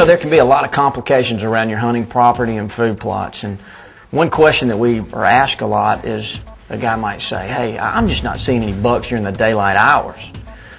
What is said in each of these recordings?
There can be a lot of complications around your hunting property and food plots. And one question that we are asked a lot is, a guy might say, hey, I'm just not seeing any bucks during the daylight hours.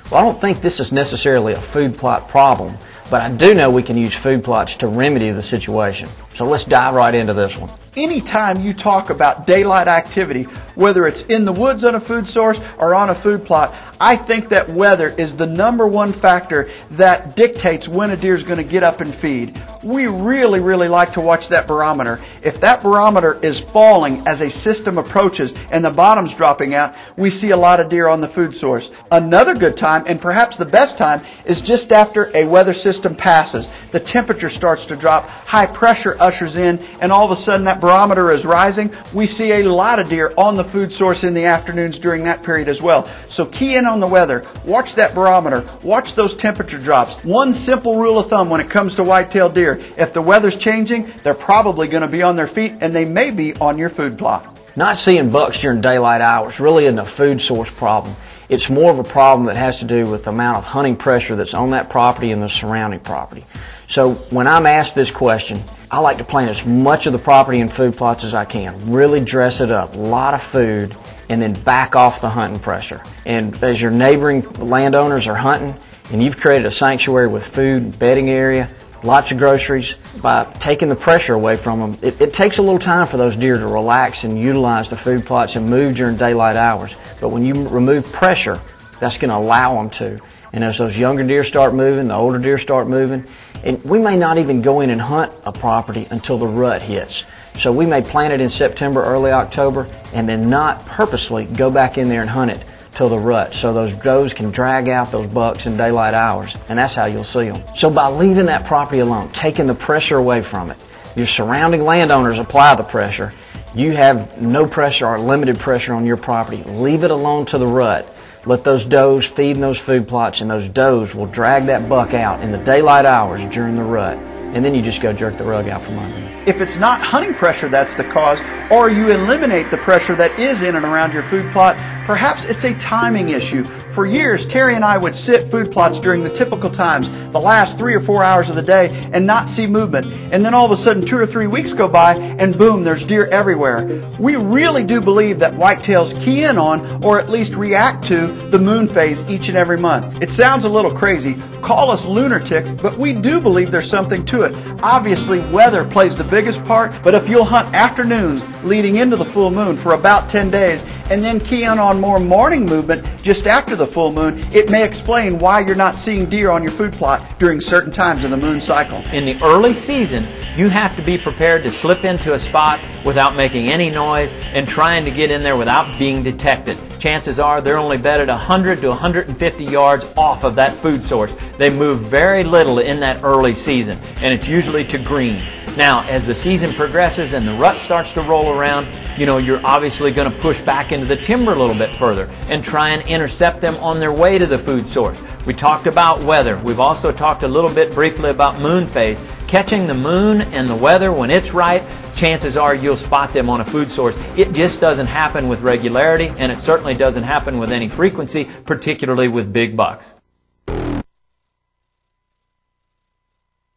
Well, I don't think this is necessarily a food plot problem, but I do know we can use food plots to remedy the situation. So let's dive right into this one. Anytime you talk about daylight activity, whether it's in the woods on a food source or on a food plot, I think that weather is the #1 factor that dictates when a deer is going to get up and feed. We really like to watch that barometer. If that barometer is falling as a system approaches and the bottom's dropping out, we see a lot of deer on the food source. Another good time, and perhaps the best time, is just after a weather system passes. The temperature starts to drop, high pressure ushers in, and all of a sudden that barometer is rising. We see a lot of deer on the food source in the afternoons during that period as well. So key in on the weather, watch that barometer, watch those temperature drops. One simple rule of thumb when it comes to white-tailed deer: if the weather's changing, they're probably going to be on their feet, and they may be on your food plot. Not seeing bucks during daylight hours really isn't a food source problem. It's more of a problem that has to do with the amount of hunting pressure that's on that property and the surrounding property. So when I'm asked this question, I like to plant as much of the property in food plots as I can. Really dress it up, a lot of food, and then back off the hunting pressure. And as your neighboring landowners are hunting, and you've created a sanctuary with food, bedding area, lots of groceries, by taking the pressure away from them, it takes a little time for those deer to relax and utilize the food plots and move during daylight hours. But when you remove pressure, that's going to allow them to. And as those younger deer start moving, the older deer start moving, and we may not even go in and hunt a property until the rut hits. So we may plant it in September, early October, and then not purposely go back in there and hunt it till the rut. So those does can drag out those bucks in daylight hours, and that's how you'll see them. So by leaving that property alone, taking the pressure away from it, your surrounding landowners apply the pressure. You have no pressure or limited pressure on your property. Leave it alone to the rut. Let those does feed in those food plots, and those does will drag that buck out in the daylight hours during the rut. And then you just go jerk the rug out from under them. If it's not hunting pressure that's the cause, or you eliminate the pressure that is in and around your food plot, perhaps it's a timing issue. For years, Terry and I would sit food plots during the typical times, the last 3 or 4 hours of the day, and not see movement. And then all of a sudden 2 or 3 weeks go by, and boom, there's deer everywhere. We really do believe that whitetails key in on, or at least react to, the moon phase each and every month. It sounds a little crazy. Call us lunatics, but we do believe there's something to it. Obviously, weather plays the biggest part, but if you'll hunt afternoons leading into the full moon for about 10 days, and then key in on more morning movement just after the full moon, it may explain why you're not seeing deer on your food plot during certain times of the moon cycle. In the early season, you have to be prepared to slip into a spot without making any noise and trying to get in there without being detected. Chances are they're only bedded 100 to 150 yards off of that food source. They move very little in that early season, and it's usually to green. Now, as the season progresses and the rut starts to roll around, you're obviously going to push back into the timber a little bit further and try and intercept them on their way to the food source. We talked about weather. We've also talked a little bit briefly about moon phase. Catching the moon and the weather when it's right, chances are you'll spot them on a food source. It just doesn't happen with regularity, and it certainly doesn't happen with any frequency, particularly with big bucks.